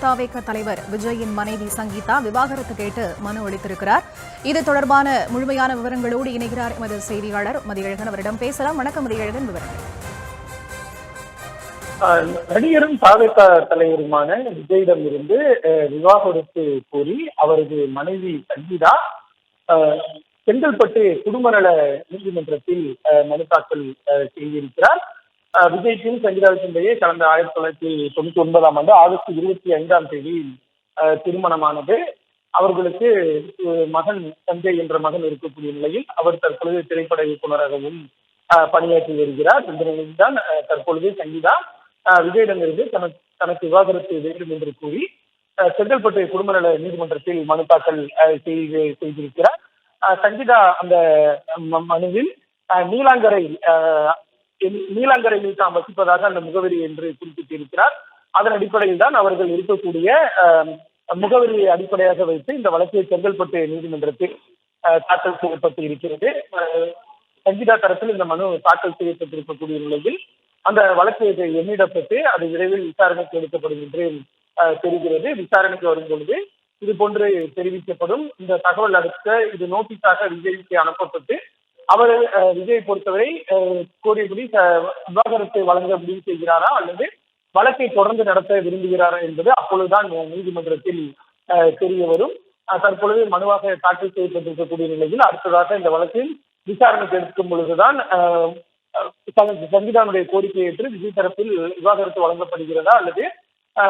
தவேக தலைவர் விஜயின் மனைவி சங்கீதா விவாகரத்து கேட்டு மனு அளித்திருக்கிறார். இது தொடர்பான முழுமையான விவரங்களோடு இணைகிறார் எமது செய்தியாளர் மதியழகன். அவரிடம் பேசலாம். வணக்கம் மதியழகன், விவரங்கள். நடிகரும் தவேக தலைவருமான விஜயிடம் இருந்து விவாகரத்து கோரி அவரது மனைவி சங்கீதா செங்கல்பட்டு குடும்ப நல நீதிமன்றத்தில் மனு தாக்கல் செய்திருக்கிறார். விஜய்க்கும் சங்கீதாவுக்கும் இடையே கடந்த 1999 ஆகஸ்ட் 25 திருமணமானது. அவர்களுக்கு மகன் சஞ்சய் என்ற மகன் இருக்கக்கூடிய நிலையில் அவர் தற்பொழுது திரைப்பட இயக்குநராகவும் பணியாற்றி வருகிறார். இந்த நிலையில் தான் தற்பொழுது சங்கீதா விஜயிடமிருந்து தனக்கு விவாகரத்து வேண்டும் என்று கூறி செங்கல்பட்டு குடும்ப நல நீதிமன்றத்தில் மனு தாக்கல் செய்திருக்கிறார். சங்கீதா அந்த மனுவில் நீலாங்கரையில் தாம் வசிப்பதாக அந்த முகவரி என்று குறிப்பிட்டிருக்கிறார். அதன் அடிப்படையில் தான் அவர்கள் இருக்கக்கூடிய முகவரியை அடிப்படையாக வைத்து இந்த வழக்கு செங்கல்பட்டு நீதிமன்றத்தில் தாக்கல் செய்யப்பட்டு இருக்கிறது. சங்கீதா தரப்பில் இந்த மனு தாக்கல் செய்யப்பட்டிருக்கக்கூடிய நிலையில் அந்த வழக்கு எண்ணிடப்பட்டு அது விரைவில் விசாரணைக்கு எடுக்கப்படும் என்று தெரிகிறது. விசாரணைக்கு வரும்பொழுது இது போன்று தெரிவிக்கப்படும். இந்த தகவல் அடுத்த இது நோட்டீஸாக விஜய்க்கு அனுப்பப்பட்டு அவர் விஜயை பொறுத்தவரை கோரியபடி விவாகரத்தை வழங்க முடிவு செய்கிறாரா அல்லது வழக்கை தொடர்ந்து நடத்த விரும்புகிறாரா என்பது அப்பொழுதுதான் நீதிமன்றத்தில் தெரிய வரும். தற்பொழுது மனுவாக தாக்கல் செய்யப்பட்டிருக்கக்கூடிய நிலையில் அடுத்ததாக இந்த வழக்கில் விசாரணைக்கு எடுக்கும் பொழுதுதான் சங்கீதாவுடைய கோரிக்கையை ஏற்று விஜய் தரப்பில் விவாகரத்து வழங்கப்படுகிறதா அல்லது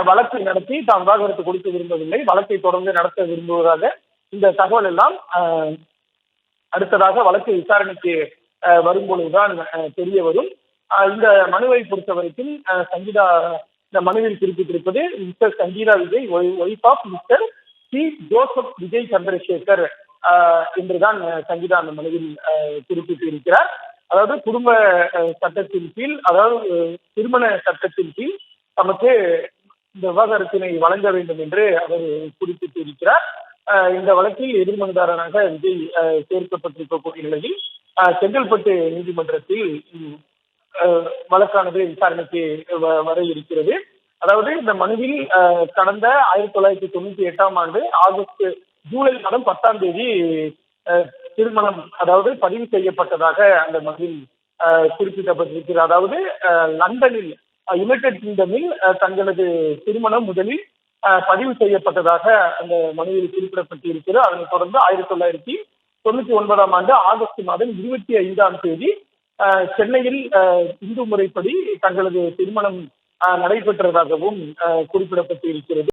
வழக்கு நடத்தி தாம் விவாகரத்து கொடுக்க விரும்பவில்லை, வழக்கை தொடர்ந்து நடத்த விரும்புவதாக இந்த தகவல் எல்லாம் அடுத்ததாக வழக்கு விசாரணைக்கு வரும்பொழுதுதான் தெரிய வரும். இந்த மனுவை பொறுத்த வரைக்கும் சங்கீதா இந்த மனுவில் குறிப்பிட்டிருப்பது mister Sangeetha Vijay, wife of mister C Joseph Vijay Chandrasekhar என்றுதான் சங்கீதா அந்த மனுவில் குறிப்பிட்டு இருக்கிறார். அதாவது குடும்ப சட்டத்தின் கீழ், அதாவது திருமண சட்டத்தின் கீழ் நமக்கு இந்த விவாகரத்தினை வழங்க வேண்டும் என்று அவர் குறிப்பிட்டு இருக்கிறார். இந்த வழக்கில் எதிர்மனுதாரராக விஜய் சேர்க்கப்பட்டிருக்கக்கூடிய நிலையில் செங்கல்பட்டு நீதிமன்றத்தில் வழக்கானது விசாரணைக்கு வர இருக்கிறது. அதாவது இந்த மனுவில் கடந்த 1998 ஜூலை மாதம் 10 திருமணம் அதாவது பதிவு செய்யப்பட்டதாக அந்த மனுவில் குறிப்பிடப்பட்டிருக்கிறது. அதாவது லண்டனில் யுனைடெட் கிங்டமில் தங்களது திருமணம் முதலில் பதிவு செய்யப்பட்டதாக அந்த மனுவில் குறிப்பிடப்பட்டிருக்கிறது. அதனைத் தொடர்ந்து 1999 ஆகஸ்ட் மாதம் 25 சென்னையில் இந்து முறைப்படி தங்களது திருமணம் நடைபெற்றதாகவும் குறிப்பிடப்பட்டிருக்கிறது.